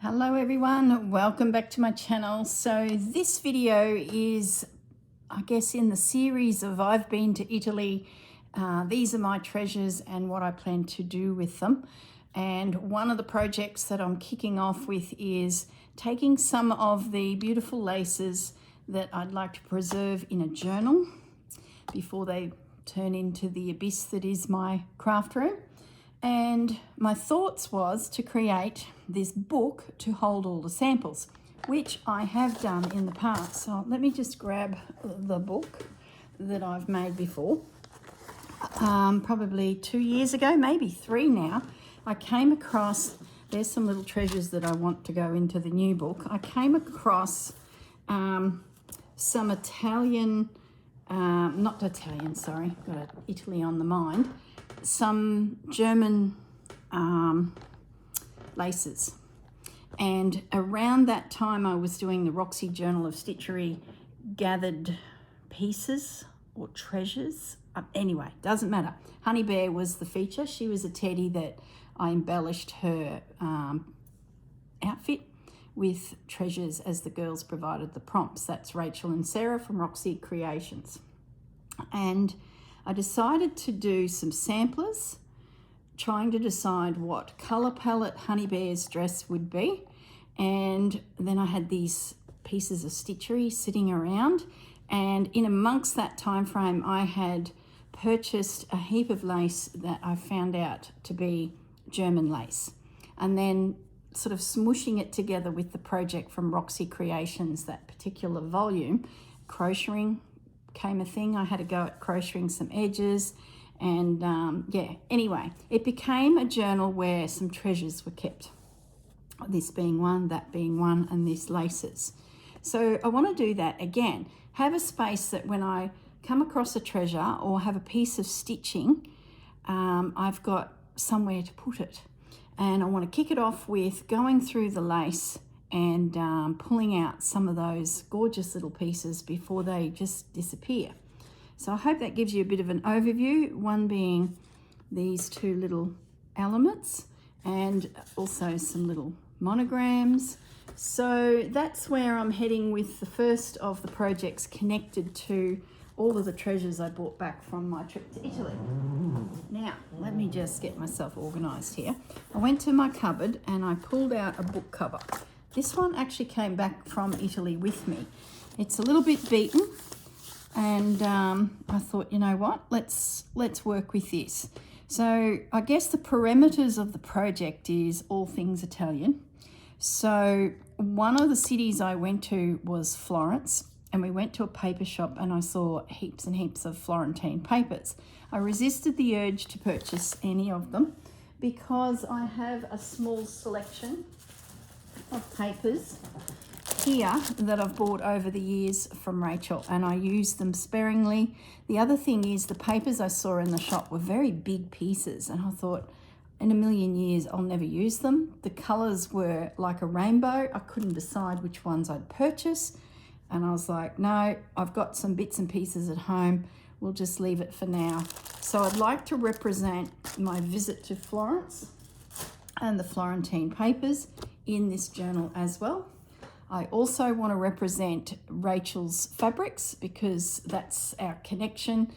Hello everyone, welcome back to my channel. So this video is, I guess, in the series of I've been to Italy. These are my treasures and what I plan to do with them. And one of the projects that I'm kicking off with is taking some of the beautiful laces that I'd like to preserve in a journal before they turn into the abyss that is my craft room. And my thoughts was to create this book to hold all the samples, which I have done in the past. So let me just grab the book that I've made before. Probably 2 years ago, maybe 3 now, I came across, there's some little treasures that I want to go into the new book. I came across some Italian, not Italian, sorry, got Italy on the mind, some German laces. And around that time I was doing the Roxy Journal of Stitchery gathered pieces or treasures. Anyway, doesn't matter. Honey Bear was the feature. She was a teddy that I embellished her outfit with treasures as the girls provided the prompts. That's Rachel and Sarah from Roxy Creations. And I decided to do some samplers, trying to decide what colour palette Honey Bear's dress would be. And then I had these pieces of stitchery sitting around, and in amongst that time frame I had purchased a heap of lace that I found out to be German lace, and then sort of smooshing it together with the project from Roxy Creations, that particular volume. Crocheting came a thing. I had to go at crocheting some edges, and yeah, anyway, it became a journal where some treasures were kept, this being one, that being one, and this laces. So I want to do that again, have a space that when I come across a treasure or have a piece of stitching, I've got somewhere to put it. And I want to kick it off with going through the lace and pulling out some of those gorgeous little pieces before they just disappear. So I hope that gives you a bit of an overview, one being these two little elements and also some little monograms. So that's where I'm heading with the first of the projects connected to all of the treasures I brought back from my trip to Italy. Now, let me just get myself organized here. I went to my cupboard and I pulled out a book cover. This one actually came back from Italy with me. It's a little bit beaten, and I thought, you know what, let's work with this. So I guess the parameters of the project is all things Italian. So one of the cities I went to was Florence, and we went to a paper shop and I saw heaps and heaps of Florentine papers. I resisted the urge to purchase any of them because I have a small selection of papers here that I've bought over the years from Rachel, and I use them sparingly. The other thing is the papers I saw in the shop were very big pieces, and I thought, in a million years I'll never use them. The colours were like a rainbow. I couldn't decide which ones I'd purchase, and I was like, no, I've got some bits and pieces at home, we'll just leave it for now. So I'd like to represent my visit to Florence and the Florentine papers in this journal as well. I also want to represent Rachel's fabrics because that's our connection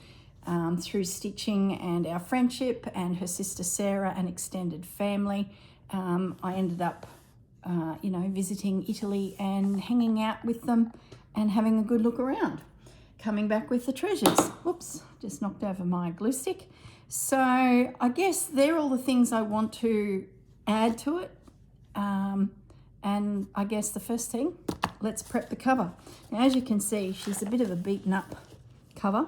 through stitching and our friendship, and her sister Sarah and extended family. I ended up visiting Italy and hanging out with them and having a good look around, coming back with the treasures. Whoops, just knocked over my glue stick. So I guess they're all the things I want to add to it. And I guess the first thing, let's prep the cover. Now, as you can see, she's a bit of a beaten up cover.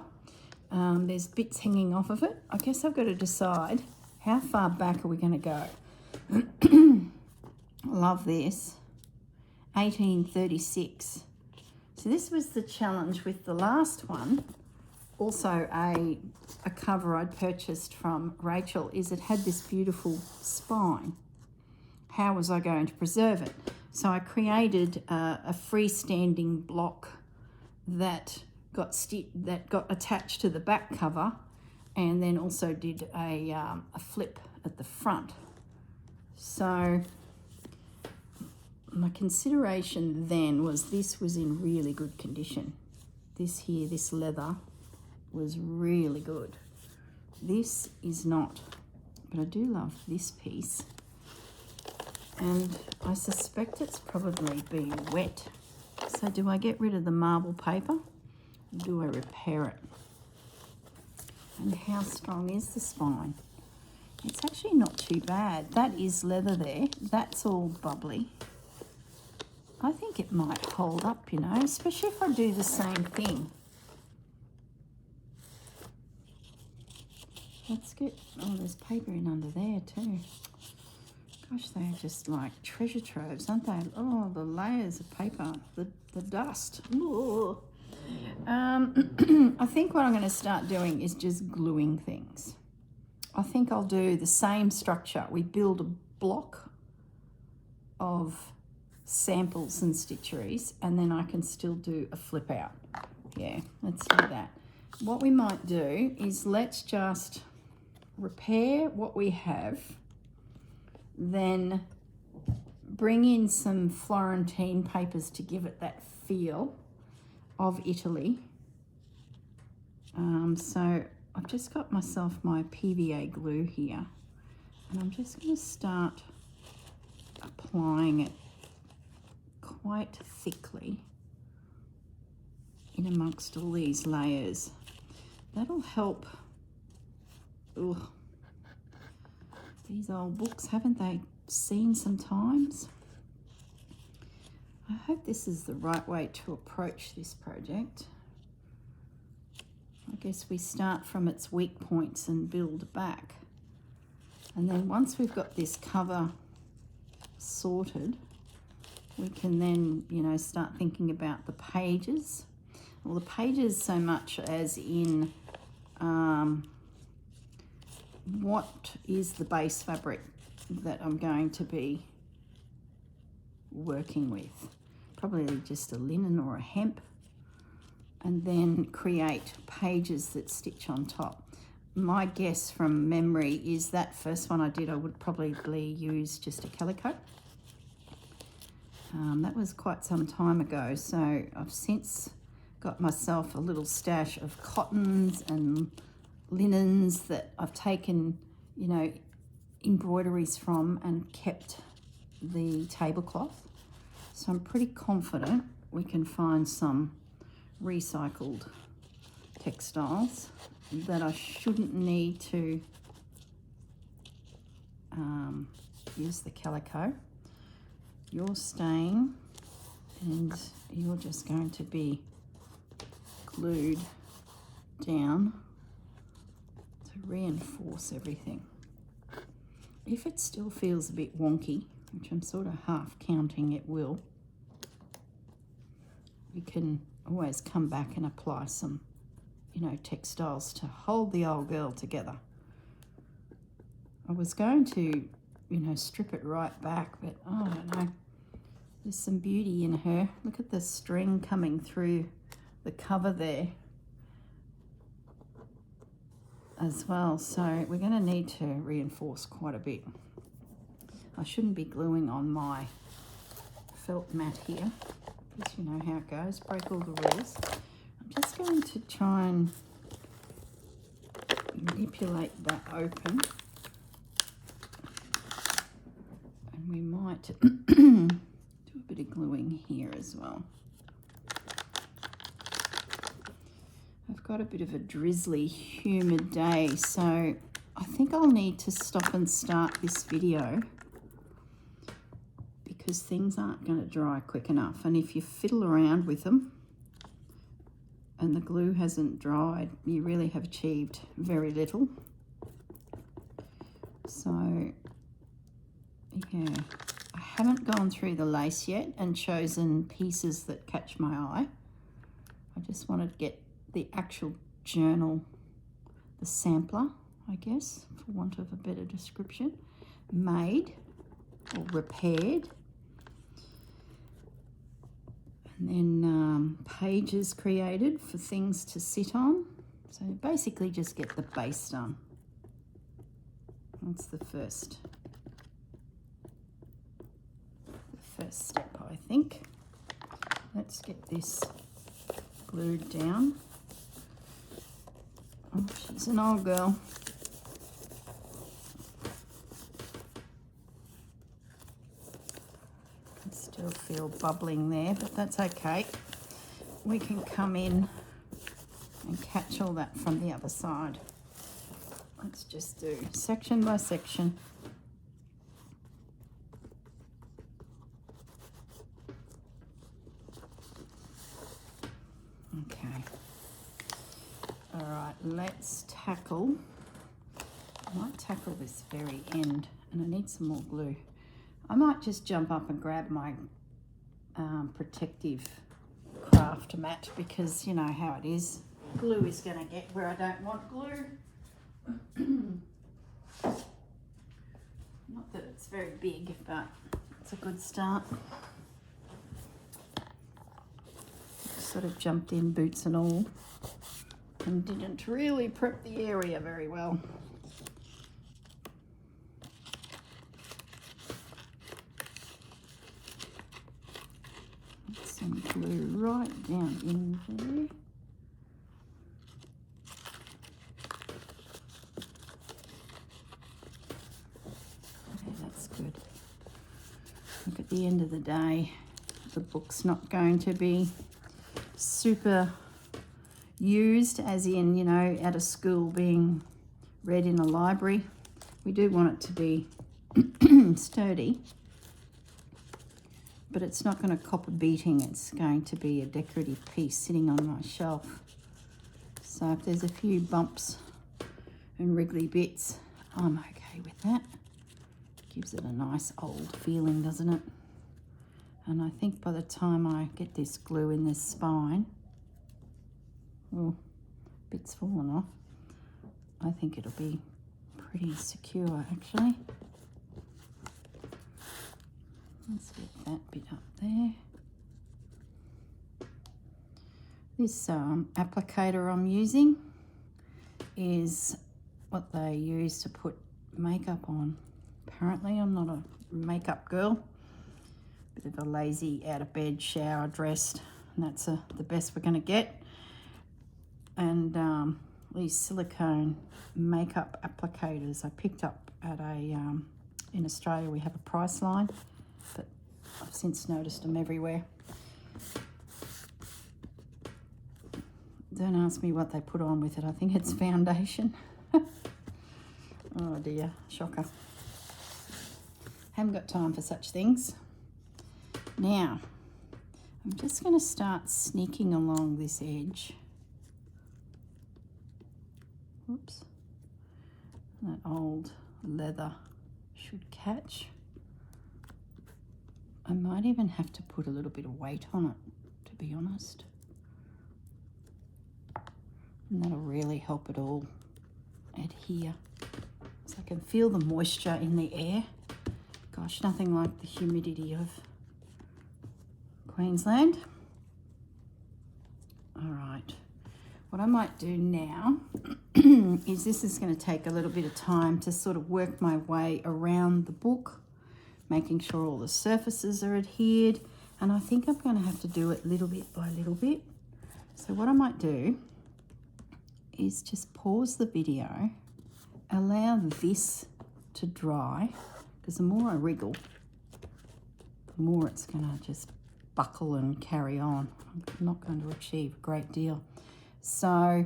There's bits hanging off of it. I guess I've got to decide how far back are we going to go. Love this, 1836. So this was the challenge with the last one. Also a cover I'd purchased from Rachel, is it had this beautiful spine. How was I going to preserve it? So I created a freestanding block that got attached to the back cover, and then also did a flip at the front. So my consideration then was this was in really good condition. This here, this leather, was really good. This is not, but I do love this piece. And I suspect it's probably been wet. So do I get rid of the marble paper? Or do I repair it? And how strong is the spine? It's actually not too bad. That is leather there. That's all bubbly. I think it might hold up, you know, especially if I do the same thing. Let's get, oh, there's paper in under there too. Gosh, they're just like treasure troves, aren't they? Oh, the layers of paper, the dust. Ooh. I think what I'm going to start doing is just gluing things. I think I'll do the same structure. We build a block of samples and stitcheries, and then I can still do a flip out. Yeah, let's do that. What we might do is let's just repair what we have, then bring in some Florentine papers to give it that feel of Italy. So I've just got myself my PVA glue here, and I'm just going to start applying it quite thickly in amongst all these layers. That'll help. Ugh. These old books, haven't they seen sometimes? I hope this is the right way to approach this project. I guess we start from its weak points and build back. And then once we've got this cover sorted, we can then, you know, start thinking about the pages. Well, the pages so much as in what is the base fabric that I'm going to be working with. Probably just a linen or a hemp, and then create pages that stitch on top. My guess from memory is that first one I did, I would probably use just a calico. That was quite some time ago, so I've since got myself a little stash of cottons and linens that I've taken, you know, embroideries from and kept the tablecloth. So I'm pretty confident we can find some recycled textiles that I shouldn't need to use the calico. You're staying and you're just going to be glued down to reinforce everything. If it still feels a bit wonky, which I'm sort of half counting it will, we can always come back and apply some, you know, textiles to hold the old girl together. I was going to, you know, strip it right back, but oh, I don't know. There's some beauty in her. Look at the string coming through the cover there as well. So we're going to need to reinforce quite a bit. I shouldn't be gluing on my felt mat here, because you know how it goes, break all the rules. I'm just going to try and manipulate that open, and we might do a bit of gluing here as well. I've got a bit of a drizzly, humid day, so I think I'll need to stop and start this video because things aren't going to dry quick enough. And if you fiddle around with them and the glue hasn't dried, you really have achieved very little. So, yeah, I haven't gone through the lace yet and chosen pieces that catch my eye. I just wanted to get the actual journal, the sampler, I guess, for want of a better description, made or repaired. And then pages created for things to sit on. So basically just get the base done. That's the first first step, I think. Let's get this glued down. Oh, she's an old girl. I can still feel bubbling there, but that's okay. We can come in and catch all that from the other side. Let's just do section by section. Okay. All right, let's tackle. I might tackle this very end, and I need some more glue. I might just jump up and grab my protective craft mat, because you know how it is. Glue is going to get where I don't want glue. Not that it's very big, but it's a good start. Sort of jumped in, boots and all, and didn't really prep the area very well. Put some glue right down in there. Okay, that's good. Look, at the end of the day, the book's not going to be super used, as in, you know, at a school being read in a library. We do want it to be sturdy, but it's not going to cop a beating. It's going to be a decorative piece sitting on my shelf. So if there's a few bumps and wriggly bits, I'm okay with that. Gives it a nice old feeling, doesn't it? And I think by the time I get this glue in this spine, oh, bits fallen off, I think it'll be pretty secure actually. Let's get that bit up there. This applicator I'm using is what they use to put makeup on. Apparently I'm not a makeup girl. Bit of a lazy, out of bed, shower, dressed, and that's the best we're going to get. And these silicone makeup applicators I picked up at in Australia we have a price line, but I've since noticed them everywhere. Don't ask me what they put on with it. I think it's foundation. Oh dear, shocker. Haven't got time for such things. Now, I'm just going to start sneaking along this edge. Whoops. That old leather should catch. I might even have to put a little bit of weight on it, to be honest. And that'll really help it all adhere. So I can feel the moisture in the air. Gosh, nothing like the humidity of Queensland. All right, what I might do now is this is going to take a little bit of time to sort of work my way around the book, making sure all the surfaces are adhered, and I think I'm going to have to do it little bit by little bit. So what I might do is just pause the video, allow this to dry, because the more I wriggle, the more it's going to just buckle and carry on. I'm not going to achieve a great deal. So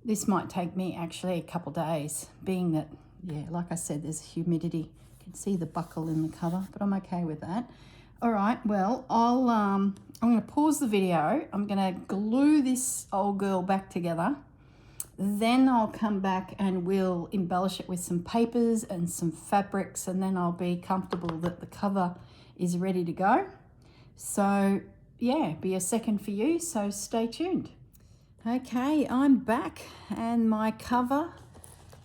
this might take me actually a couple days, being that, yeah, like I said, there's humidity. You can see the buckle in the cover, but I'm okay with that. All right, well, I'm going to pause the video. I'm going to glue this old girl back together. Then I'll come back and we'll embellish it with some papers and some fabrics, and then I'll be comfortable that the cover is ready to go. So yeah, be a second for you, so stay tuned. Okay, I'm back and my cover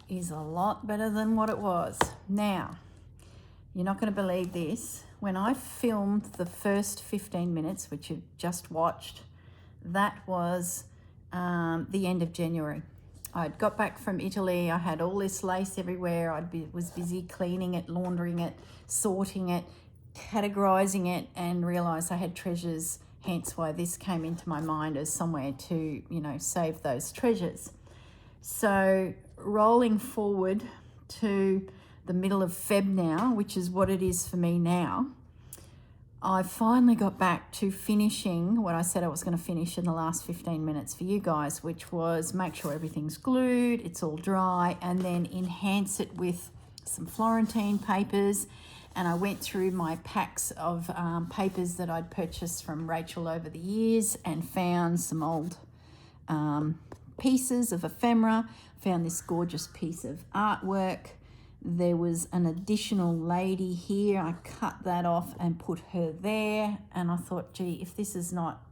is a lot better than what it was. Now, you're not going to believe this. When I filmed the first 15 minutes, which you've just watched, that was the end of January. I'd got back from Italy. I had all this lace everywhere. Was busy cleaning it, laundering it, sorting it. categorizing it and realized I had treasures, hence why this came into my mind as somewhere to, you know, save those treasures. So rolling forward to the middle of Feb now, which is what it is for me now, I finally got back to finishing what I said I was going to finish in the last 15 minutes for you guys, which was make sure everything's glued, it's all dry, and then enhance it with some Florentine papers. And I went through my packs of papers that I'd purchased from Rachel over the years and found some old pieces of ephemera, found this gorgeous piece of artwork. There was an additional lady here. I cut that off and put her there. And I thought, gee, if this is not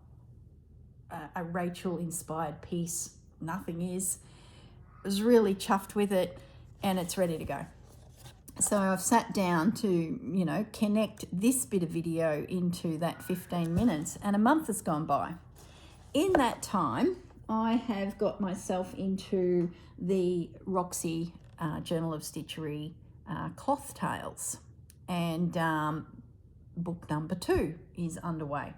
a Rachel inspired piece, nothing is. I was really chuffed with it and it's ready to go. So I've sat down to, you know, connect this bit of video into that 15 minutes and a month has gone by. In that time, I have got myself into the Roxy Journal of Stitchery cloth tails, and book number 2 is underway.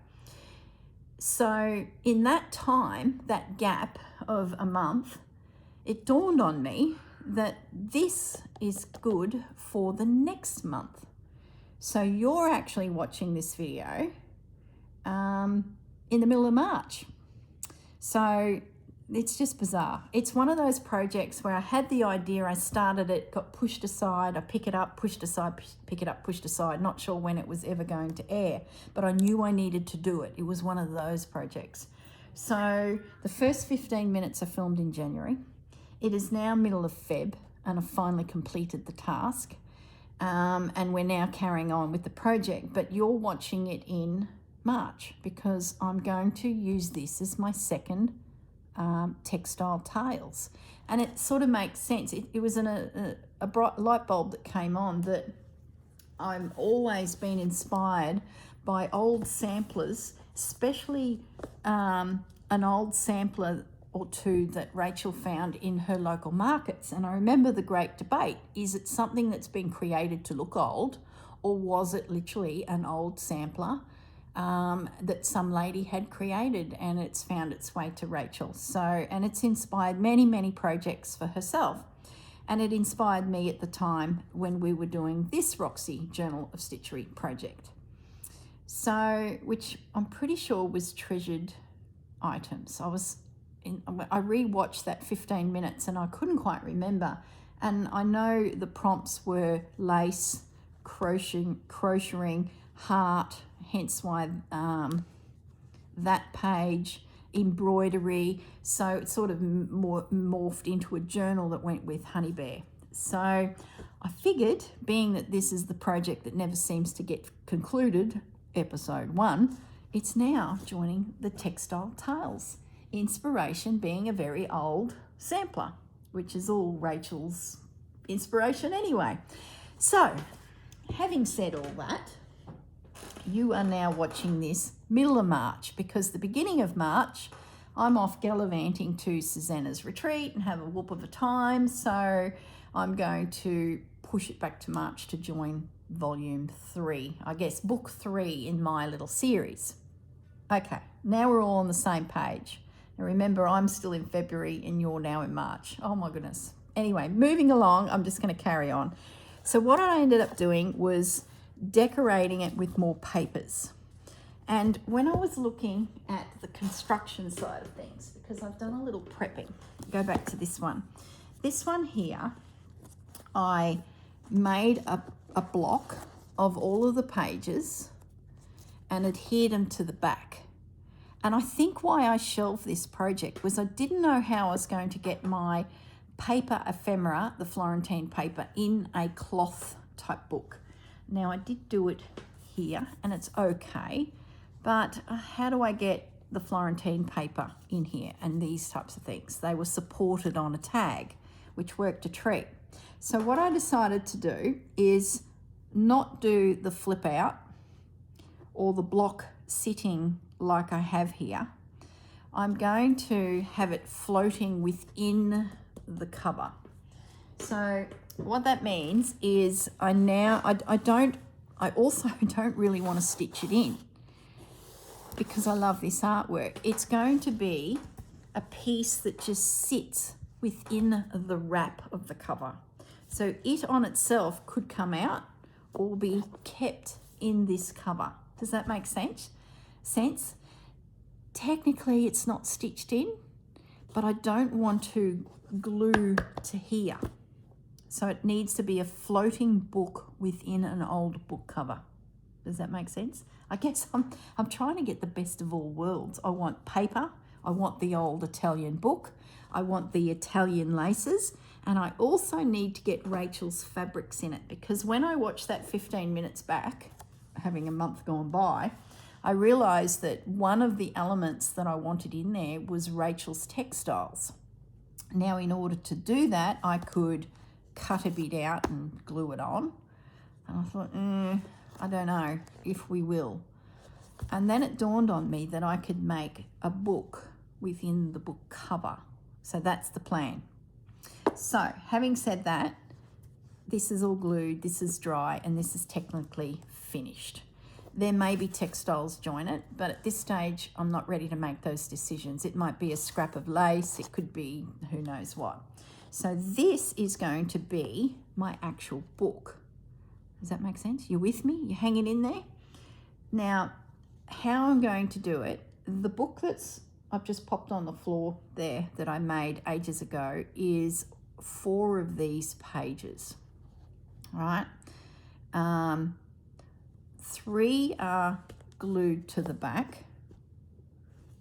So in that time, that gap of a month, it dawned on me that this is good for the next month. So you're actually watching this video in the middle of March. So it's just bizarre. It's one of those projects where I had the idea, I started it, got pushed aside, I pick it up, pushed aside, pick it up, pushed aside, not sure when it was ever going to air, but I knew I needed to do it. It was one of those projects. So the first 15 minutes are filmed in January. It is now middle of Feb and I've finally completed the task. And we're now carrying on with the project, but you're watching it in March because I'm going to use this as my second Textile Tails. And it sort of makes sense. It was a bright light bulb that came on that I've always been inspired by old samplers, especially an old sampler or two that Rachel found in her local markets. And I remember the great debate, is it something that's been created to look old, or was it literally an old sampler that some lady had created and it's found its way to Rachel? So, and it's inspired many, many projects for herself. And it inspired me at the time when we were doing this Roxy Journal of Stitchery project. So, which I'm pretty sure was treasured items. I rewatched that 15 minutes and I couldn't quite remember. And I know the prompts were lace, crocheting, heart, hence why that page, embroidery. So it sort of morphed into a journal that went with Honey Bear. So I figured, being that this is the project that never seems to get concluded, episode 1, it's now joining the Textile Tails. Inspiration being a very old sampler, which is all Rachel's inspiration anyway. So, having said all that, you are now watching this middle of March, because the beginning of March, I'm off gallivanting to Susanna's retreat and have a whoop of a time. So I'm going to push it back to March to join volume 3, I guess book 3 in my little series. Okay, now we're all on the same page. Now remember, I'm still in February and you're now in March. Oh my goodness. Anyway, moving along, I'm just going to carry on. So what I ended up doing was decorating it with more papers. And when I was looking at the construction side of things, because I've done a little prepping, go back to this one. This one here, I made a block of all of the pages and adhered them to the back. And I think why I shelved this project was I didn't know how I was going to get my paper ephemera, the Florentine paper, in a cloth type book. Now I did do it here and it's okay, but how do I get the Florentine paper in here and these types of things? They were supported on a tag, which worked a treat. So what I decided to do is not do the flip out or the block sitting like I have here. I'm going to have it floating within the cover. So what that means is I don't I also don't really want to stitch it in because I love this artwork. It's going to be a piece that just sits within the wrap of the cover. So it on itself could come out or be kept in this cover. Does that make sense? Technically it's not stitched in, but I don't want to glue to here. So it needs to be a floating book within an old book cover. Does that make sense? I guess I'm trying to get the best of all worlds. I want paper, I want the old Italian book, I want the Italian laces, and I also need to get Rachel's fabrics in it, because when I watched that 15 minutes back, having a month gone by, I realised that one of the elements that I wanted in there was Rachel's textiles. Now, in order to do that, I could cut a bit out and glue it on. And I thought, I don't know if we will. And then it dawned on me that I could make a book within the book cover. So that's the plan. So having said that, this is all glued, this is dry, and this is technically finished. There may be textiles join it, but at this stage, I'm not ready to make those decisions. It might be a scrap of lace, it could be who knows what. So this is going to be my actual book. Does that make sense? You're with me? You're hanging in there? Now, how I'm going to do it, the book that's I've just popped on the floor there that I made ages ago is 4 of these pages, right? 3 are glued to the back,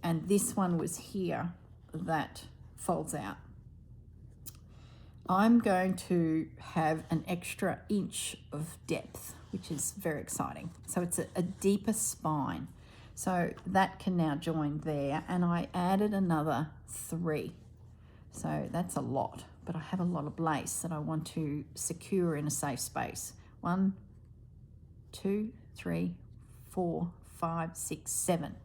and this one was here that folds out. I'm going to have an extra inch of depth, which is very exciting. So it's a deeper spine. So that can now join there, and I added another 3. So that's a lot, but I have a lot of lace that I want to secure in a safe space. 1, 2, 3, 4, 5, 6, 7.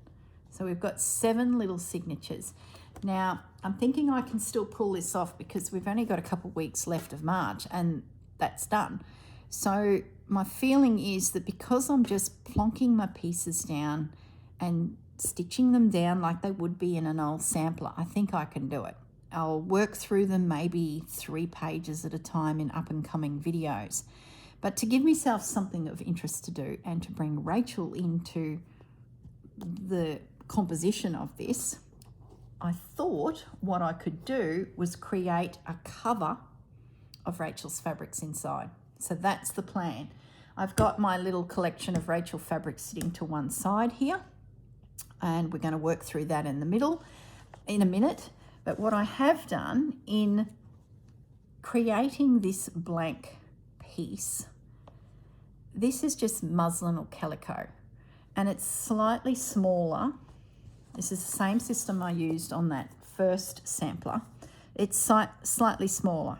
So we've got 7 little signatures. Now, I'm thinking I can still pull this off because we've only got a couple of weeks left of March and that's done. So my feeling is that because I'm just plonking my pieces down and stitching them down like they would be in an old sampler, I think I can do it. I'll work through them maybe 3 pages at a time in up and coming videos. But to give myself something of interest to do and to bring Rachel into the composition of this, I thought what I could do was create a cover of Rachel's fabrics inside. So that's the plan. I've got my little collection of Rachel fabrics sitting to one side here, and we're going to work through that in the middle in a minute. But what I have done in creating this blank piece, this is just muslin or calico, and it's slightly smaller. This is the same system I used on that first sampler. It's slightly smaller.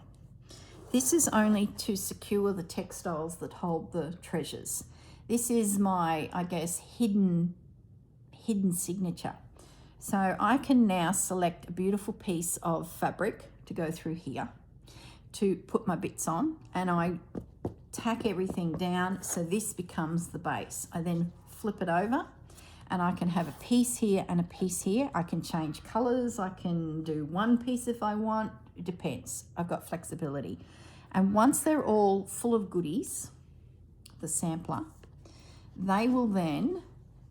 This is only to secure the textiles that hold the treasures. This is my, I guess, hidden signature. So I can now select a beautiful piece of fabric to go through here to put my bits on, and I tack everything down so this becomes the base. I then flip it over and I can have a piece here and a piece here. I can change colors. I can do one piece if I want. It depends. I've got flexibility. And once they're all full of goodies, the sampler, they will then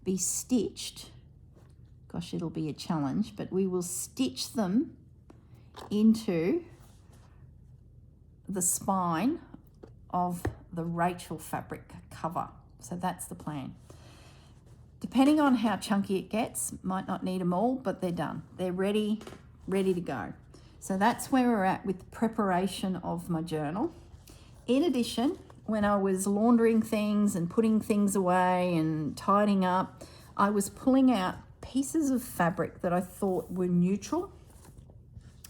be stitched. Gosh, it'll be a challenge, but we will stitch them into the spine of the Rachel fabric cover. So that's the plan. Depending on how chunky it gets, might not need them all, but they're done. They're ready to go. So that's where we're at with the preparation of my journal. In addition, when I was laundering things and putting things away and tidying up, I was pulling out pieces of fabric that I thought were neutral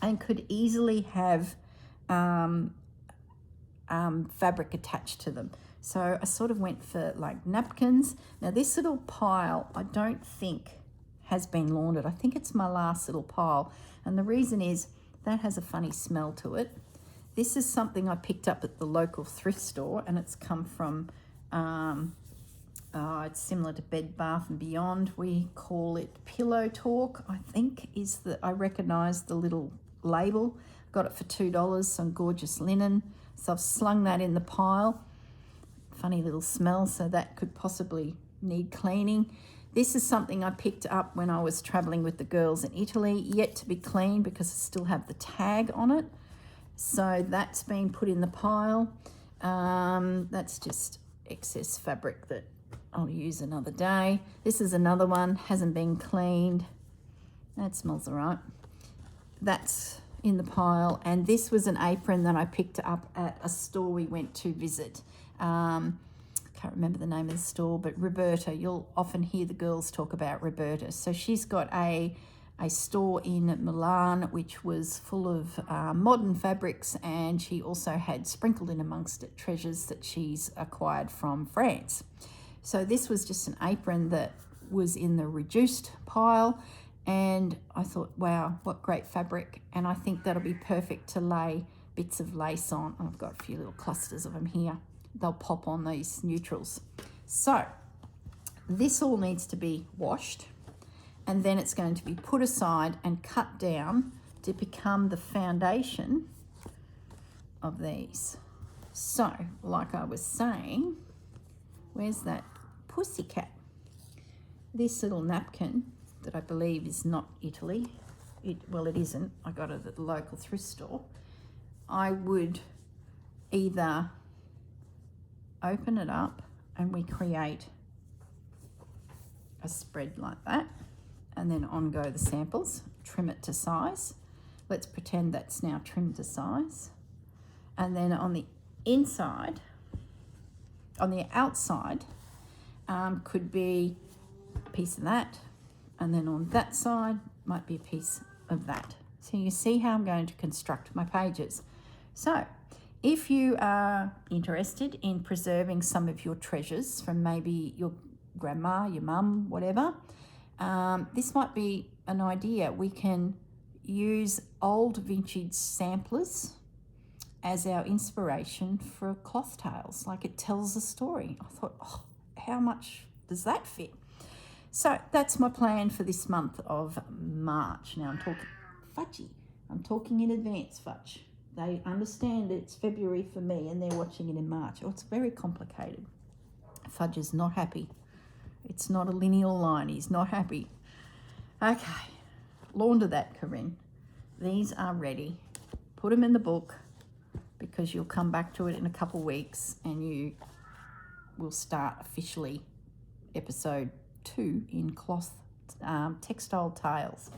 and could easily have fabric attached to them. So I sort of went for like napkins. Now this little pile I don't think has been laundered. I think it's my last little pile, and the reason is that has a funny smell to it. This is something I picked up at the local thrift store, and it's come from It's similar to Bed Bath and Beyond. We call it Pillow Talk, I think, is the, I recognise the little label. Got it for $2, some gorgeous linen. So I've slung that in the pile. Funny little smell, so that could possibly need cleaning. This is something I picked up when I was travelling with the girls in Italy, yet to be cleaned because I still have the tag on it. So that's been put in the pile. That's just excess fabric that I'll use another day. This is another one, hasn't been cleaned. That smells all right. That's in the pile. And this was an apron that I picked up at a store we went to visit. Can't remember the name of the store, but Roberta, you'll often hear the girls talk about Roberta. So she's got a store in Milan which was full of modern fabrics, and she also had sprinkled in amongst it treasures that she's acquired from France. So this was just an apron that was in the reduced pile, and I thought, wow, what great fabric, and I think that'll be perfect to lay bits of lace on. I've got a few little clusters of them here. They'll pop on these neutrals. So this all needs to be washed, and then it's going to be put aside and cut down to become the foundation of these. So, like I was saying, where's that pussycat? This little napkin that I believe is not Italy. Well, it isn't. I got it at the local thrift store. I would either open it up and we create a spread like that, and then on go the samples, trim it to size. Let's pretend that's now trimmed to size. And then on the inside, on the outside, could be a piece of that, and then on that side might be a piece of that. So you see how I'm going to construct my pages. So if you are interested in preserving some of your treasures from maybe your grandma, your mum, whatever, this might be an idea. We can use old vintage samplers as our inspiration for cloth tails. Like, it tells a story. I thought, oh, how much does that fit? So that's my plan for this month of March. Now I'm talking fudgy. I'm talking in advance, fudge. They understand it's February for me and they're watching it in March. Oh, it's very complicated. Fudge is not happy. It's not a lineal line. He's not happy. Okay, launder that, Corinne. These are ready. Put them in the book because you'll come back to it in a couple of weeks and you will start officially episode 2 in cloth textile tales.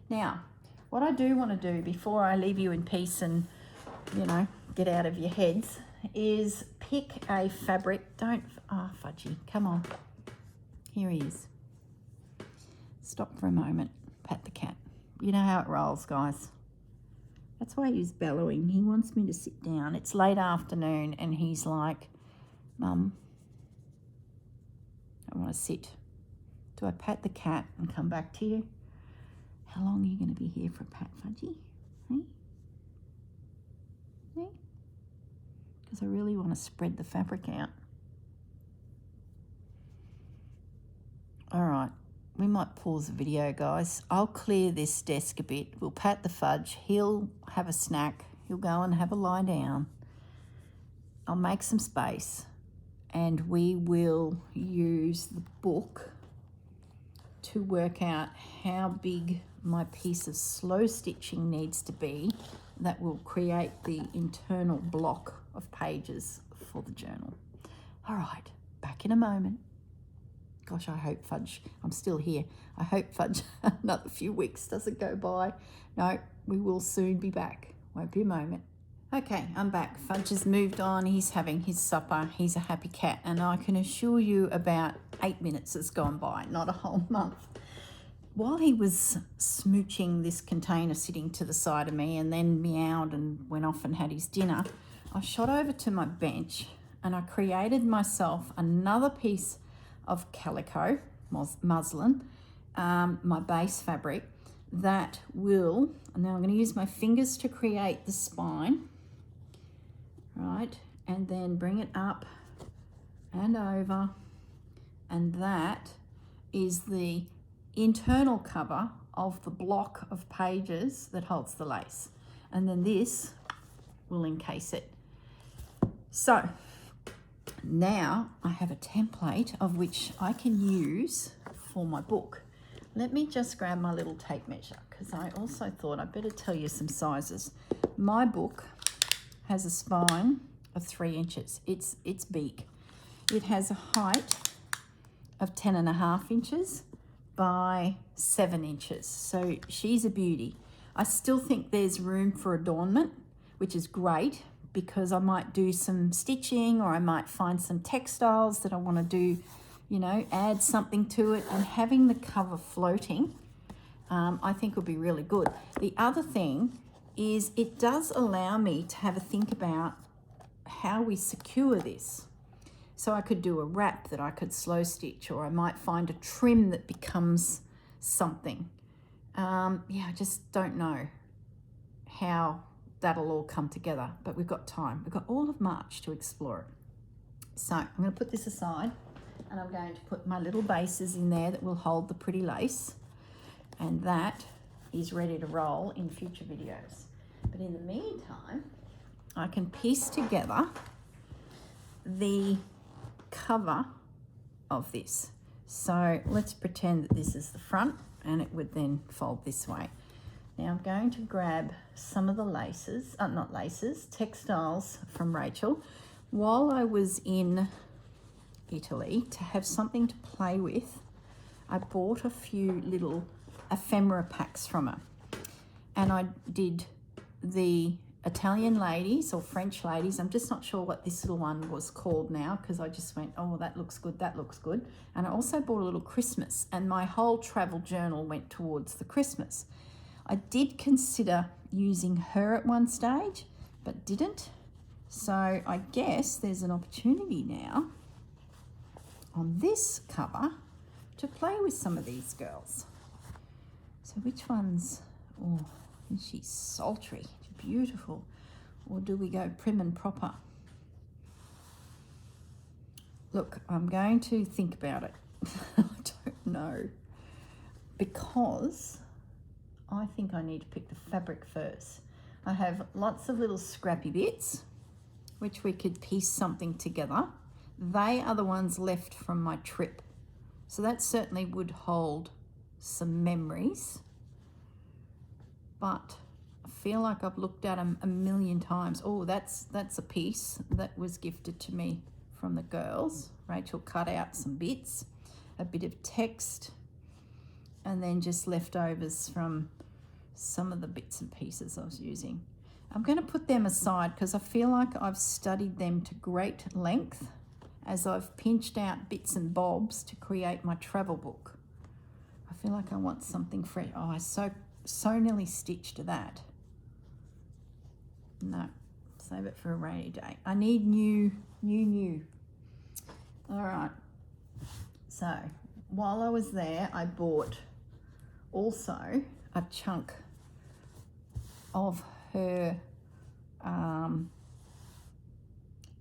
Now, what I do want to do before I leave you in peace and, you know, get out of your heads is pick a fabric. Don't, fudgy, come on. Here he is. Stop for a moment. Pat the cat. You know how it rolls, guys. That's why he's bellowing. He wants me to sit down. It's late afternoon and he's like, Mum, I want to sit. Do I pat the cat and come back to you? How long are you going to be here for a pat, Fudgy? Hey? Hey? Because I really want to spread the fabric out. All right, we might pause the video, guys. I'll clear this desk a bit. We'll pat the fudge. He'll have a snack. He'll go and have a lie down. I'll make some space and we will use the book to work out how big my piece of slow stitching needs to be that will create the internal block of pages for the journal. All right, back in a moment. Gosh, I hope Fudge, I'm still here. I hope Fudge another few weeks doesn't go by. No, we will soon be back. Won't be a moment. Okay, I'm back. Fudge has moved on. He's having his supper. He's a happy cat. And I can assure you about 8 minutes has gone by, not a whole month. While he was smooching this container sitting to the side of me and then meowed and went off and had his dinner, I shot over to my bench and I created myself another piece of calico, muslin, my base fabric, that will, and now I'm going to use my fingers to create the spine, right, and then bring it up and over, and that is the internal cover of the block of pages that holds the lace, and then this will encase it. So now I have a template of which I can use for my book. Let me just grab my little tape measure, because I also thought I'd better tell you some sizes. My book has a spine of 3 inches. It's big. It has a height of 10.5 inches by 7 inches. So she's a beauty. I still think there's room for adornment, which is great, because I might do some stitching, or I might find some textiles that I want to do, you know, add something to it, and having the cover floating, I think would be really good. The other thing is it does allow me to have a think about how we secure this. So I could do a wrap that I could slow stitch, or I might find a trim that becomes something. Yeah, I just don't know how that'll all come together, but we've got time. We've got all of March to explore it. So I'm going to put this aside, and I'm going to put my little bases in there that will hold the pretty lace, and that is ready to roll in future videos. But in the meantime, I can piece together the cover of this. So let's pretend that this is the front, and it would then fold this way. Now I'm going to grab some of the laces, not laces, textiles from Rachel. While I was in Italy to have something to play with, I bought a few little ephemera packs from her. And I did the Italian ladies or French ladies. I'm just not sure what this little one was called now, because I just went, oh, that looks good, that looks good. And I also bought a little Christmas, and my whole travel journal went towards the Christmas. I did consider using her at one stage, but didn't. So I guess there's an opportunity now on this cover to play with some of these girls. So which ones? Oh, she's sultry, beautiful. Or do we go prim and proper? Look, I'm going to think about it. I don't know, because I think I need to pick the fabric first. I have lots of little scrappy bits which we could piece something together. They are the ones left from my trip, so that certainly would hold some memories. But I feel like I've looked at them a million times. Oh, that's a piece that was gifted to me from the girls. Rachel cut out some bits, a bit of text, and then just leftovers from some of the bits and pieces I was using. I'm going to put them aside because I feel like I've studied them to great length as I've pinched out bits and bobs to create my travel book. I feel like I want something fresh. Oh, I so nearly stitched that. No, save it for a rainy day. I need new. All right. So while I was there, I bought also a chunk of her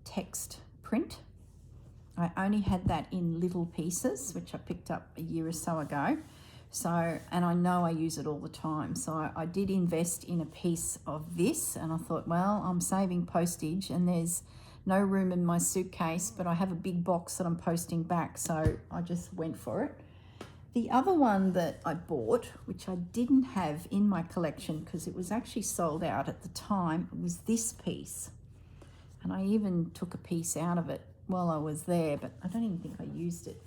text print. I only had that in little pieces, which I picked up a year or so ago. So, and I know I use it all the time. So I did invest in a piece of this, and I thought, well, I'm saving postage and there's no room in my suitcase, but I have a big box that I'm posting back. So I just went for it. The other one that I bought, which I didn't have in my collection because it was actually sold out at the time, was this piece. And I even took a piece out of it while I was there, but I don't even think I used it.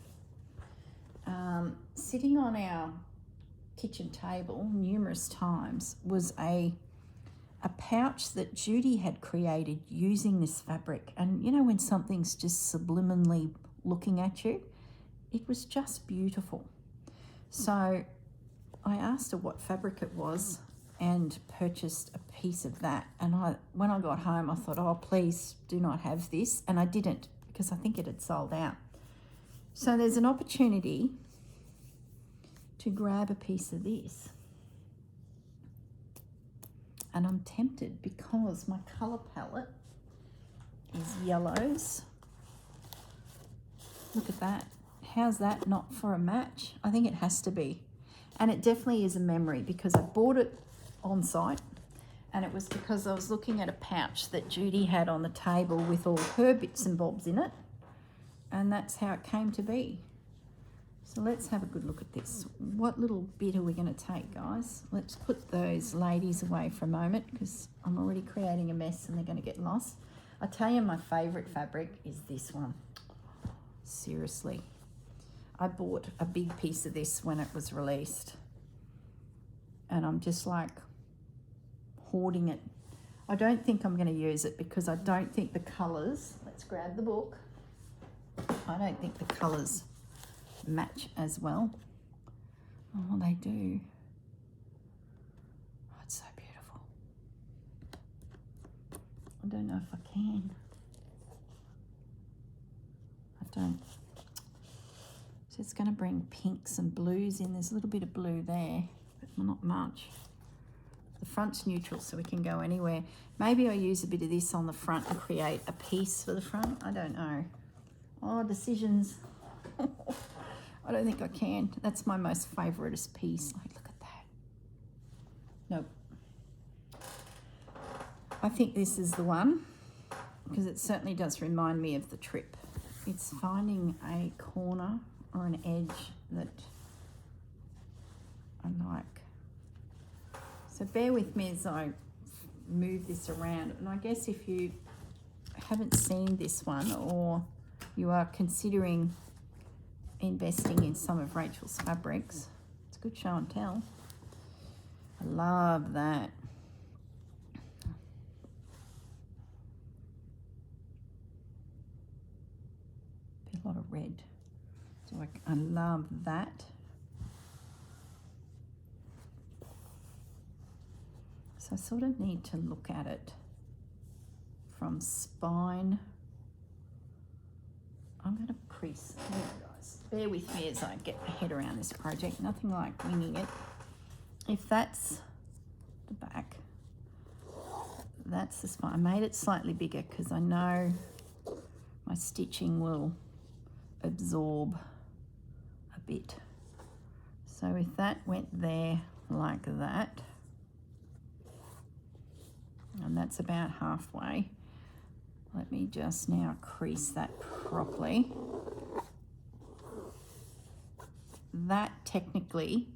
Sitting on our kitchen table numerous times was a pouch that Judy had created using this fabric. And you know when something's just subliminally looking at you? It was just beautiful. So I asked her what fabric it was and purchased a piece of that. And when I got home, I thought, oh, please do not have this. And I didn't, because I think it had sold out. So there's an opportunity to grab a piece of this. And I'm tempted because my colour palette is yellows Look at that. How's that not for a match? I think it has to be. And it definitely is a memory because I bought it on site, and it was because I was looking at a pouch that Judy had on the table with all her bits and bobs in it, and that's how it came to be. So let's have a good look at this. What little bit are we going to take, guys? Let's put those ladies away for a moment because I'm already creating a mess and they're going to get lost. I tell you, my favourite fabric is this one. Seriously. I bought a big piece of this when it was released, and I'm just like hoarding it. I don't think I'm going to use it because I don't think the colours, let's grab the book, I don't think the colours match as well. Oh, they do. Oh, it's so beautiful. I don't know if I can. I don't. So it's going to bring pinks and blues in. There's a little bit of blue there, but not much. The front's neutral, so we can go anywhere. Maybe I use a bit of this on the front and create a piece for the front. I don't know. Oh, decisions. I don't think I can. That's my most favouriteest piece. Like, look at that. Nope. I think this is the one because it certainly does remind me of the trip. It's finding a corner or an edge that I like. So bear with me as I move this around. And I guess if you haven't seen this one or you are considering investing in some of Rachel's fabrics, it's a good show and tell. I love that. A lot of red. So I love that. So I sort of need to look at it from spine. I'm going to crease. There you guys. Bear with me as I get my head around this project. Nothing like winging it. If that's the back, that's the spine. I made it slightly bigger because I know my stitching will absorb a bit. So if that went there like that, and that's about halfway, let me just now crease that properly. That technically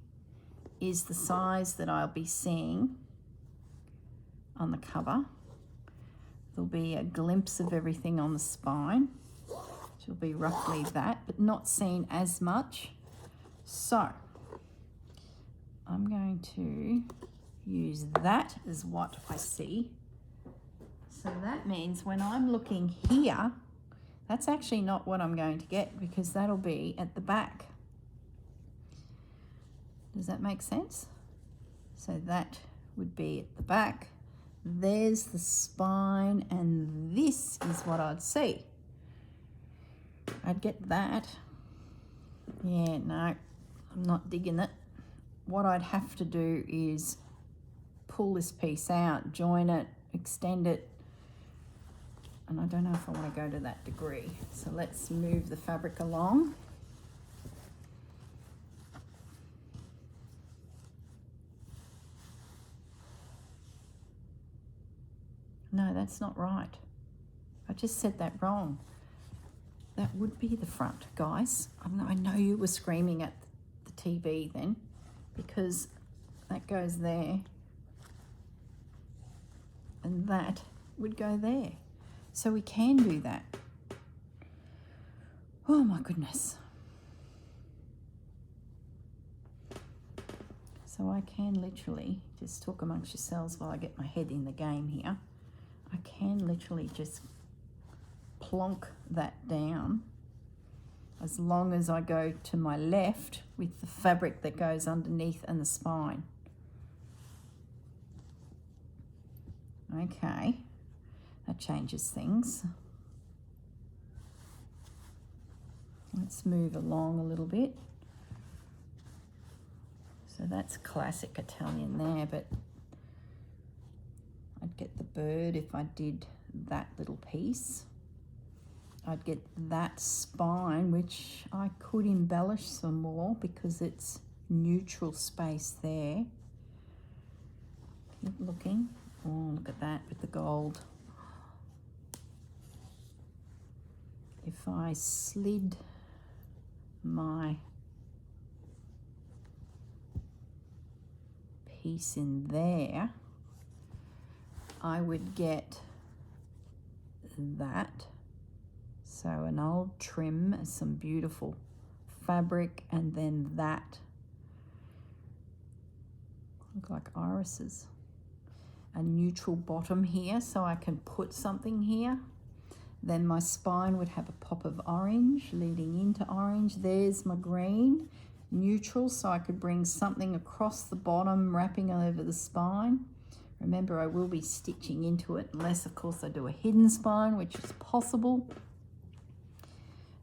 is the size that I'll be seeing on the cover. There'll be a glimpse of everything on the spine, which will be roughly that, but not seen as much. So I'm going to use that as what I see. So that means when I'm looking here, that's actually not what I'm going to get because that'll be at the back. Does that make sense? So that would be at the back. There's the spine, and this is what I'd see. I'd get that. Yeah, no, I'm not digging it. What I'd have to do is pull this piece out, join it, extend it, and I don't know if I want to go to that degree. So let's move the fabric along. No, that's not right. I just said that wrong. That would be the front, guys. I know you were screaming at the TV then because that goes there and that would go there. So we can do that. Oh my goodness. So I can literally, just talk amongst yourselves while I get my head in the game here. I can literally just plonk that down as long as I go to my left with the fabric that goes underneath and the spine. Okay, that changes things. Let's move along a little bit. So that's classic Italian there, but I'd get the bird if I did that little piece. I'd get that spine, which I could embellish some more because it's neutral space there. Keep looking. Oh, look at that with the gold. If I slid my piece in there, I would get that. So an old trim, some beautiful fabric, and then that. Look like irises. A neutral bottom here, so I can put something here. Then my spine would have a pop of orange leading into orange. There's my green, neutral, so I could bring something across the bottom, wrapping over the spine. Remember, I will be stitching into it, unless, of course, I do a hidden spine, which is possible.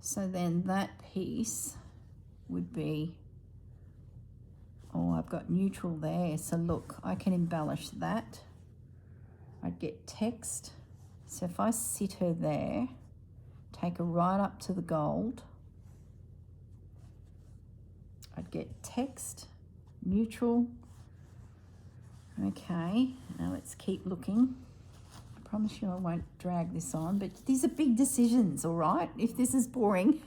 So then that piece would be, oh, I've got neutral there. So look, I can embellish that. I'd get text. So if I sit her there, take her right up to the gold, I'd get text, neutral. Okay, now let's keep looking. I promise you I won't drag this on, but these are big decisions, all right? If this is boring,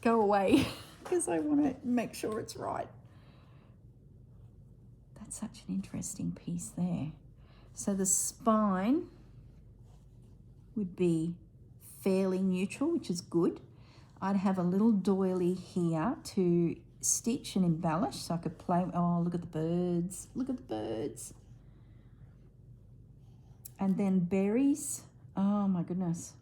go away, because I want to make sure it's right. That's such an interesting piece there. So the spine would be fairly neutral, which is good. I'd have a little doily here to stitch and embellish, so I could play. Oh, look at the birds. Look at the birds. And then berries. Oh my goodness.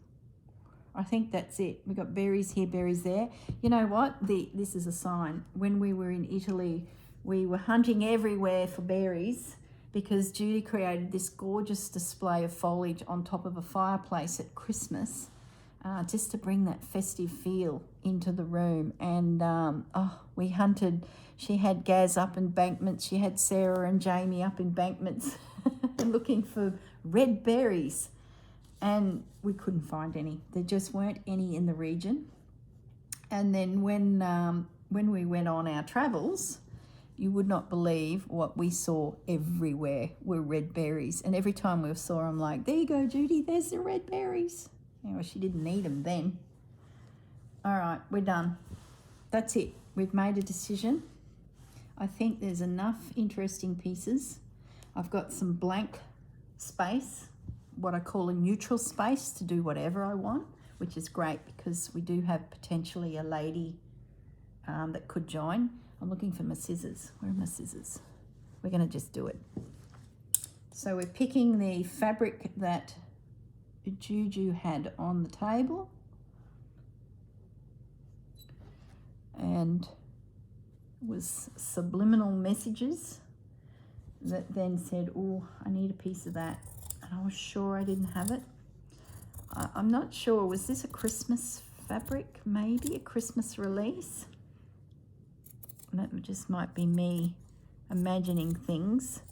I think that's it. We've got berries here, berries there. You know what? This is a sign. When we were in Italy, we were hunting everywhere for berries because Judy created this gorgeous display of foliage on top of a fireplace at Christmas, just to bring that festive feel into the room. And oh, we hunted. She had Gaz up embankments. She had Sarah and Jamie up embankments looking for red berries. And we couldn't find any. There just weren't any in the region. And then when we went on our travels, you would not believe what we saw everywhere were red berries. And every time we saw them, like, there you go, Judy, there's the red berries. Anyway, she didn't need them then. All right, we're done. That's it. We've made a decision. I think there's enough interesting pieces. I've got some blank space, what I call a neutral space, to do whatever I want, which is great because we do have potentially a lady that could join. I'm looking for my scissors. Where are my scissors? We're going to just do it. So we're picking the fabric that Juju had on the table, and was subliminal messages that then said, oh, I need a piece of that. And I was sure I didn't have it. I'm not sure. Was this a Christmas fabric? Maybe a Christmas release? That just might be me imagining things.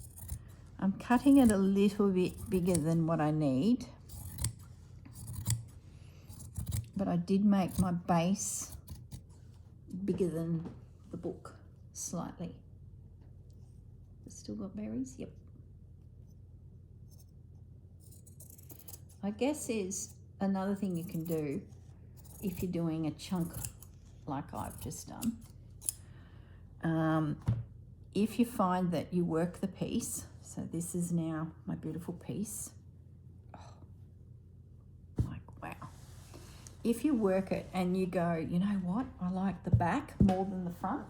I'm cutting it a little bit bigger than what I need. But I did make my base bigger than the book slightly. Still got berries? Yep. I guess is another thing you can do if you're doing a chunk like I've just done. If you find that you work the piece, so this is now my beautiful piece. Oh, like, wow. If you work it and you go, you know what, I like the back more than the front,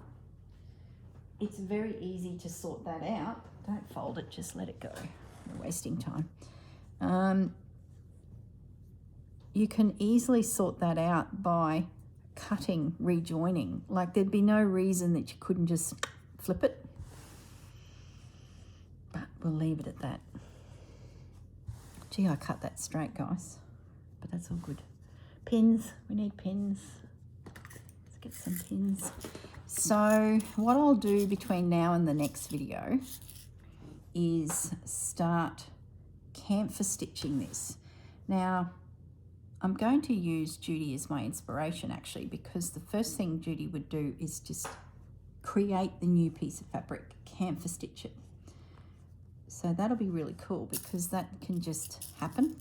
it's very easy to sort that out. Don't fold it, just let it go. We're wasting time. You can easily sort that out by cutting, rejoining. Like, there'd be no reason that you couldn't just flip it. But we'll leave it at that. Gee, I cut that straight, guys. But that's all good. Pins, we need pins. Let's get some pins. So what I'll do between now and the next video is start camphor stitching this. Now, I'm going to use Judy as my inspiration actually, because the first thing Judy would do is just create the new piece of fabric, canvas stitch it. So that'll be really cool because that can just happen.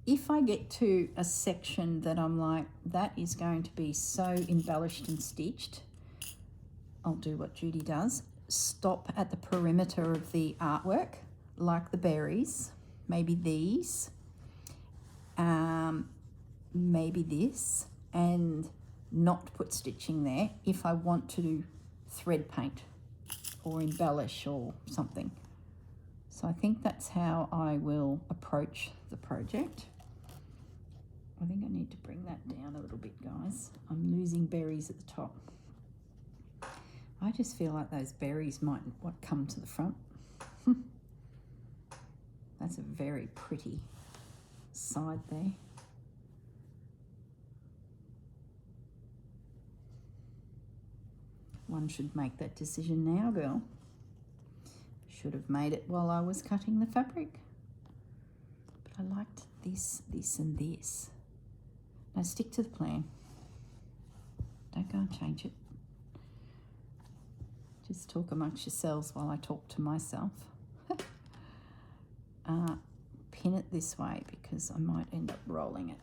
If I get to a section that I'm like, that is going to be so embellished and stitched, I'll do what Judy does. Stop at the perimeter of the artwork, like the berries, maybe these, maybe this, and not put stitching there if I want to thread paint or embellish or something. So I think that's how I will approach the project. I think I need to bring that down a little bit, guys. I'm losing berries at the top. I just feel like those berries might come to the front. That's a very pretty side there. One should make that decision now, girl. Should have made it while I was cutting the fabric. But I liked this, this, and this. Now stick to the plan. Don't go and change it. Just talk amongst yourselves while I talk to myself. Pin it this way because I might end up rolling it.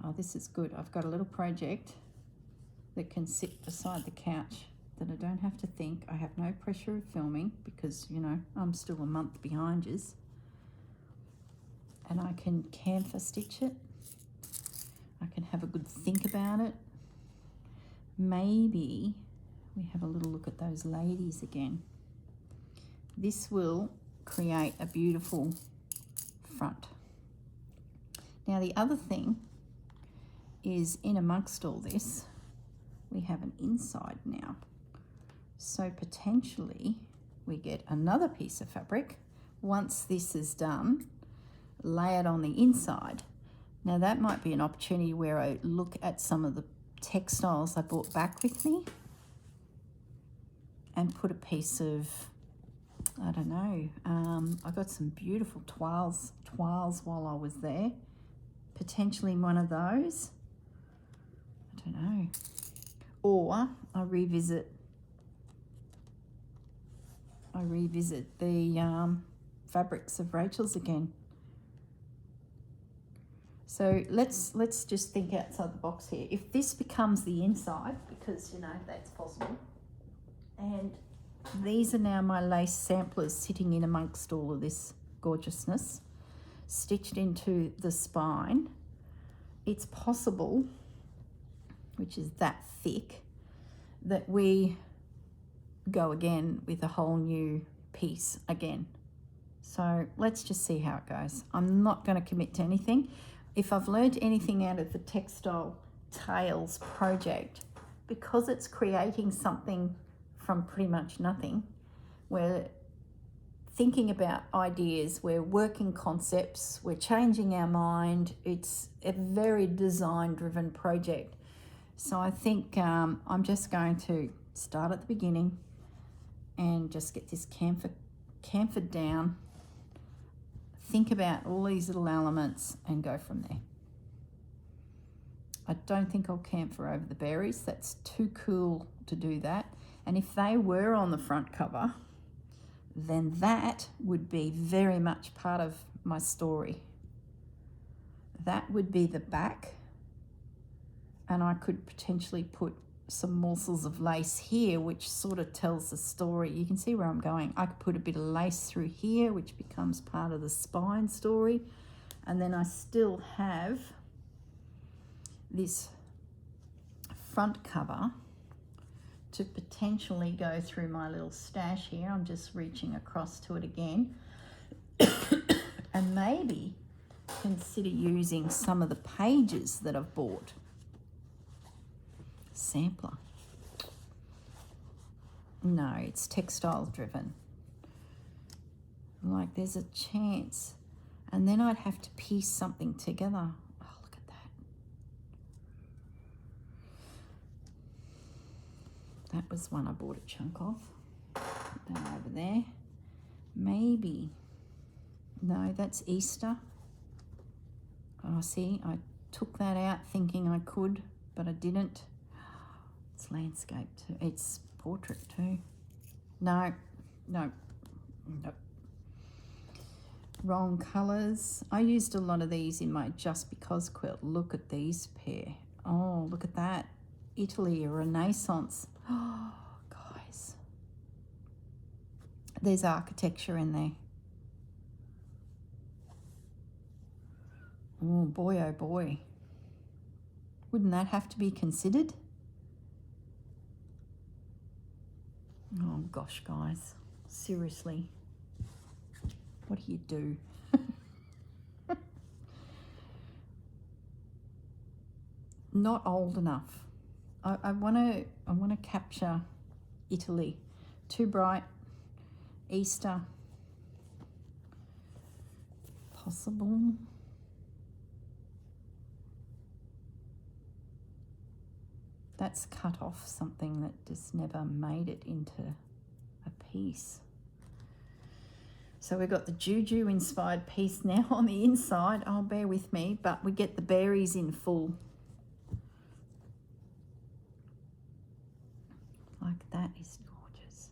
Oh, this is good. I've got a little project that can sit beside the couch that I don't have to think. I have no pressure of filming because, you know, I'm still a month behind yous. And I can canvas stitch it. I can have a good think about it. Maybe we have a little look at those ladies again. This will create a beautiful front. Now the other thing is, in amongst all this, we have an inside now. So potentially we get another piece of fabric. Once this is done, lay it on the inside. Now that might be an opportunity where I look at some of the textiles I brought back with me and put a piece of, I don't know, I got some beautiful toiles while I was there. Potentially one of those. I don't know. Or I revisit the fabrics of Rachel's again. So let's just think outside the box here. If this becomes the inside, because, you know, that's possible, and these are now my lace samplers sitting in amongst all of this gorgeousness, stitched into the spine, it's possible, which is that thick, that we go again with a whole new piece again. So let's just see how it goes. I'm not going to commit to anything. If I've learned anything out of the Textile Tails project, because it's creating something from pretty much nothing, we're thinking about ideas, we're working concepts, we're changing our mind. It's a very design-driven project. So I think I'm just going to start at the beginning and just get this camphor down, think about all these little elements and go from there. I don't think I'll camphor over the berries. That's too cool to do that. And if they were on the front cover, then that would be very much part of my story. That would be the back, and I could potentially put some morsels of lace here, which sort of tells the story. You can see where I'm going. I could put a bit of lace through here, which becomes part of the spine story. And then I still have this front cover to potentially go through my little stash here. I'm just reaching across to it again. And maybe consider using some of the pages that I've bought. Sampler. No, it's textile driven. Like there's a chance. And then I'd have to piece something together. Oh, look at that. That was one I bought a chunk of. Put that over there. Maybe No, that's Easter. Oh, see, I took that out thinking I could, but I didn't. It's landscape too. It's portrait too. No, no, no. Wrong colours. I used a lot of these in my Just Because quilt. Look at these pair. Oh, look at that. Italy, a Renaissance. Oh, guys. There's architecture in there. Oh boy, oh boy. Wouldn't that have to be considered? Oh gosh, guys. Seriously. What do you do? Not old enough. I wanna capture Italy. Too bright. Easter. Possible. That's cut off something that just never made it into a piece. So we've got the Juju inspired piece now on the inside. Oh, bear with me, but we get the berries in full. Like that is gorgeous.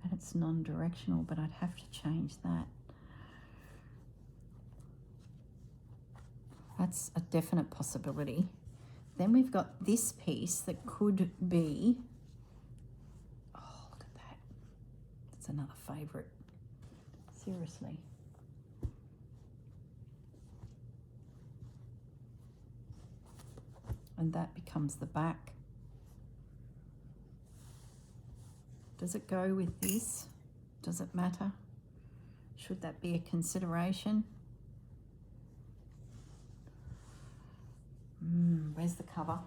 And it's non-directional, but I'd have to change that. That's a definite possibility. Then we've got this piece that could be, oh, look at that. That's another favourite. Seriously. And that becomes the back. Does it go with this? Does it matter? Should that be a consideration? Where's the cover?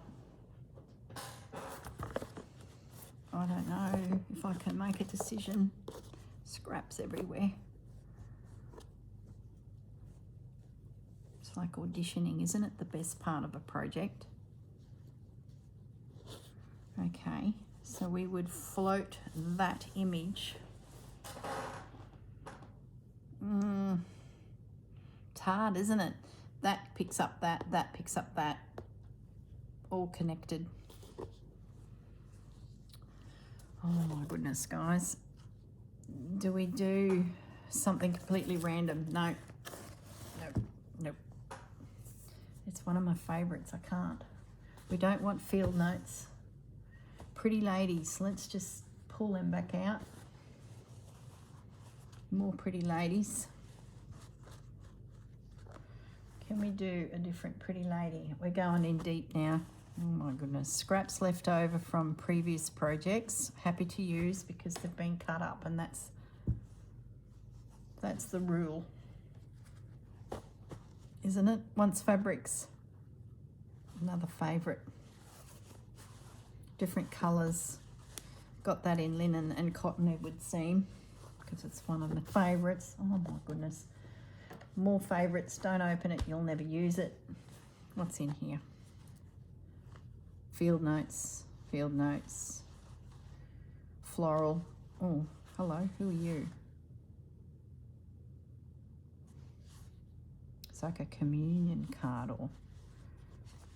I don't know if I can make a decision. Scraps everywhere. It's like auditioning, isn't it? The best part of a project. Okay, so we would float that image. It's hard, isn't it? That picks up that, that picks up that. All connected. Oh my goodness, guys. Do we do something completely random? No. Nope. Nope. It's one of my favorites. I can't. We don't want field notes. Pretty ladies. Let's just pull them back out. More pretty ladies. Can we do a different pretty lady? We're going in deep now. Oh my goodness. Scraps left over from previous projects. Happy to use because they've been cut up, and that's the rule. Isn't it? Once fabrics. Another favourite. Different colours. Got that in linen and cotton, it would seem, because it's one of my favourites. Oh my goodness. More favourites. Don't open it. You'll never use it. What's in here? Field notes. Field notes. Floral. Oh, hello. Who are you? It's like a communion card, or...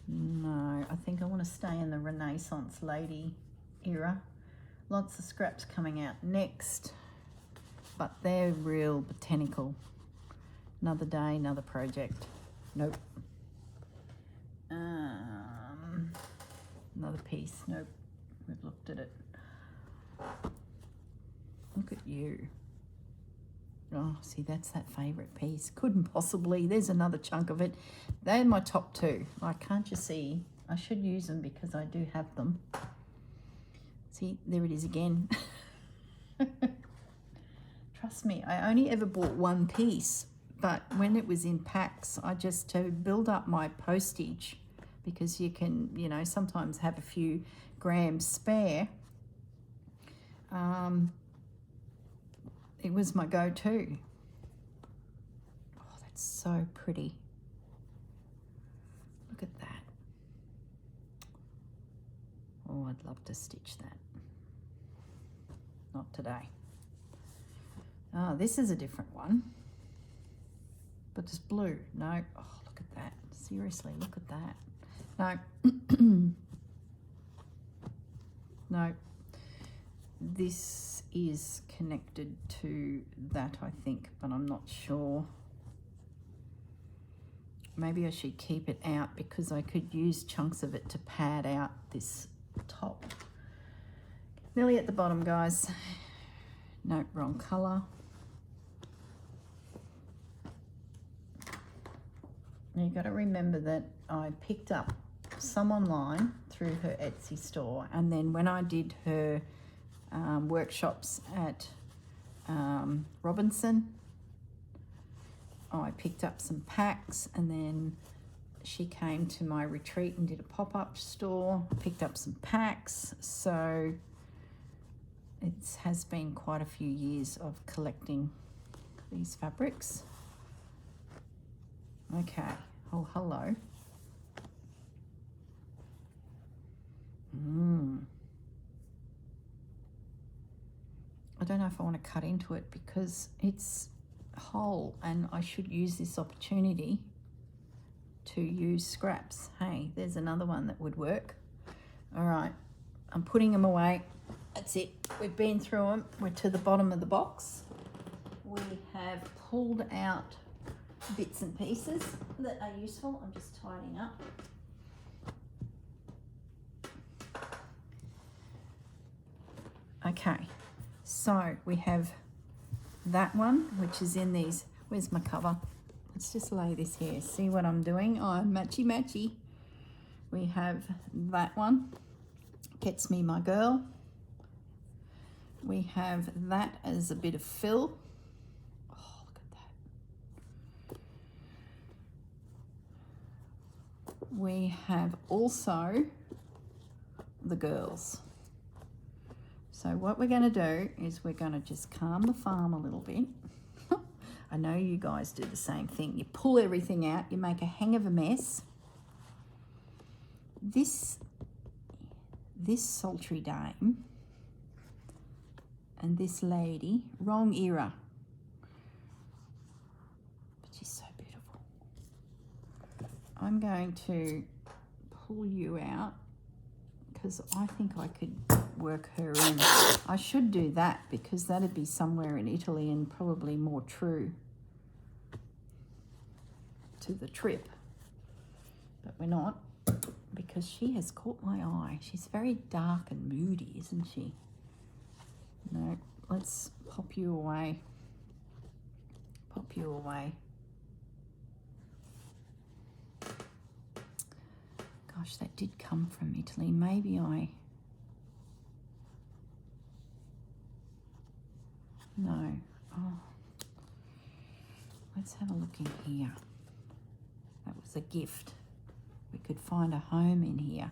No, I think I want to stay in the Renaissance lady era. Lots of scraps coming out next, but they're real botanical. Another day, another project. Nope. Another piece. Nope. We've looked at it. Look at you. Oh, see, that's that favourite piece. Couldn't possibly. There's another chunk of it. They're my top two. Like, can't you see? I should use them because I do have them. See, there it is again. Trust me, I only ever bought one piece, but when it was in packs, I just, to build up my postage, because you can, you know, sometimes have a few grams spare. It was my go-to. Oh, that's so pretty. Look at that. Oh, I'd love to stitch that. Not today. Oh, this is a different one. but it's blue. No, oh, look at that. Seriously, look at that. No. No. This is connected to that, I think, but I'm not sure. Maybe I should keep it out because I could use chunks of it to pad out this top. Nearly at the bottom, guys. No, wrong colour. Now you've got to remember that I picked up some online through her Etsy store, and then when I did her workshops at Robinson, I picked up some packs, and then she came to my retreat and did a pop-up store, picked up some packs. So it has been quite a few years of collecting these fabrics. Okay, oh hello. I don't know if I want to cut into it because it's whole, and I should use this opportunity to use scraps. Hey, there's another one that would work. All right, I'm putting them away. That's it. We've been through them. We're to the bottom of the box. We have pulled out bits and pieces that are useful. I'm just tidying up. Okay, so we have that one, which is in these. Where's my cover? Let's just lay this here. See what I'm doing? Oh, matchy matchy. We have that one. Gets Me My Girl. We have that as a bit of fill. Oh, look at that. We have also the girls. So what we're going to do is we're going to just calm the farm a little bit. I know you guys do the same thing. You pull everything out, you make a hang of a mess. This sultry dame and this lady, wrong era, but she's so beautiful. I'm going to pull you out because I think I could work her in. I should do that because that'd be somewhere in Italy and probably more true to the trip, but we're not, because she has caught my eye. She's very dark and moody, isn't she? No, let's pop you away. Pop you away. Gosh, that did come from Italy. Maybe I... No. Oh. Let's have a look in here. That was a gift. We could find a home in here.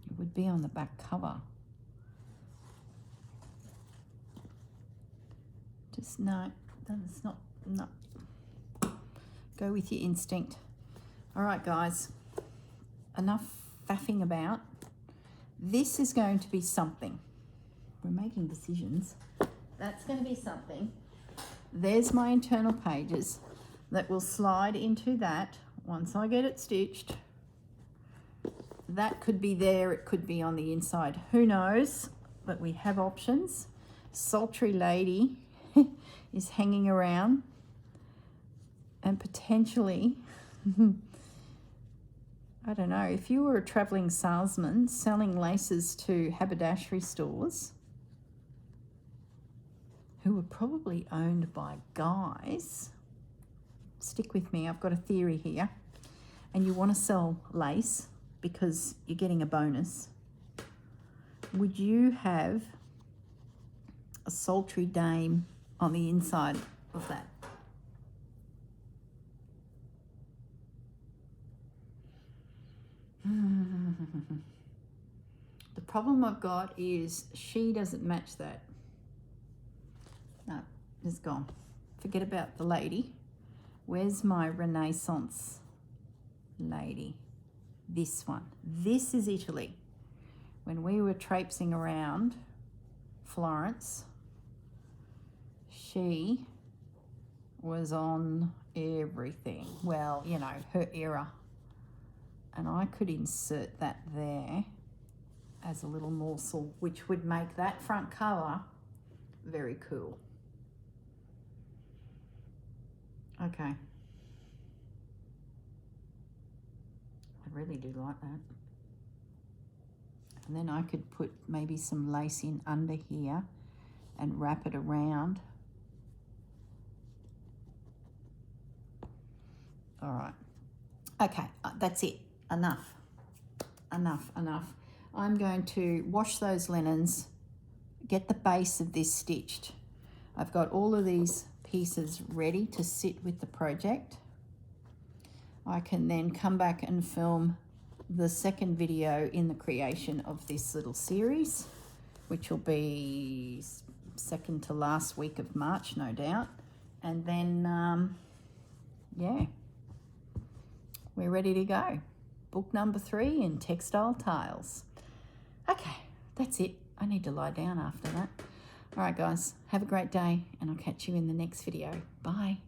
It would be on the back cover. Just no, that's not, no. Go with your instinct. All right, guys, enough faffing about. This is going to be something. We're making decisions. That's going to be something. There's my internal pages that will slide into that once I get it stitched. That could be there, it could be on the inside, who knows, but we have options. Sultry lady is hanging around, and potentially I don't know, if you were a traveling salesman selling laces to haberdashery stores who were probably owned by guys, stick with me, I've got a theory here, and you want to sell lace because you're getting a bonus, would you have a sultry dame on the inside of that? The problem I've got is she doesn't match that. No, it's gone. Forget about the lady. Where's my Renaissance lady? This one. This is Italy. When we were traipsing around Florence, she was on everything. Well, you know, her era. And I could insert that there as a little morsel, which would make that front cover very cool. Okay. I really do like that. And then I could put maybe some lace in under here and wrap it around. All right. Okay, that's it. Enough. I'm going to wash those linens, get the base of this stitched. I've got all of these pieces ready to sit with the project. I can then come back and film the second video in the creation of this little series, which will be second to last week of March, no doubt. And then, yeah, we're ready to go. Book number 3 in Textile Tails. Okay, that's it. I need to lie down after that. All right, guys, have a great day, and I'll catch you in the next video. Bye.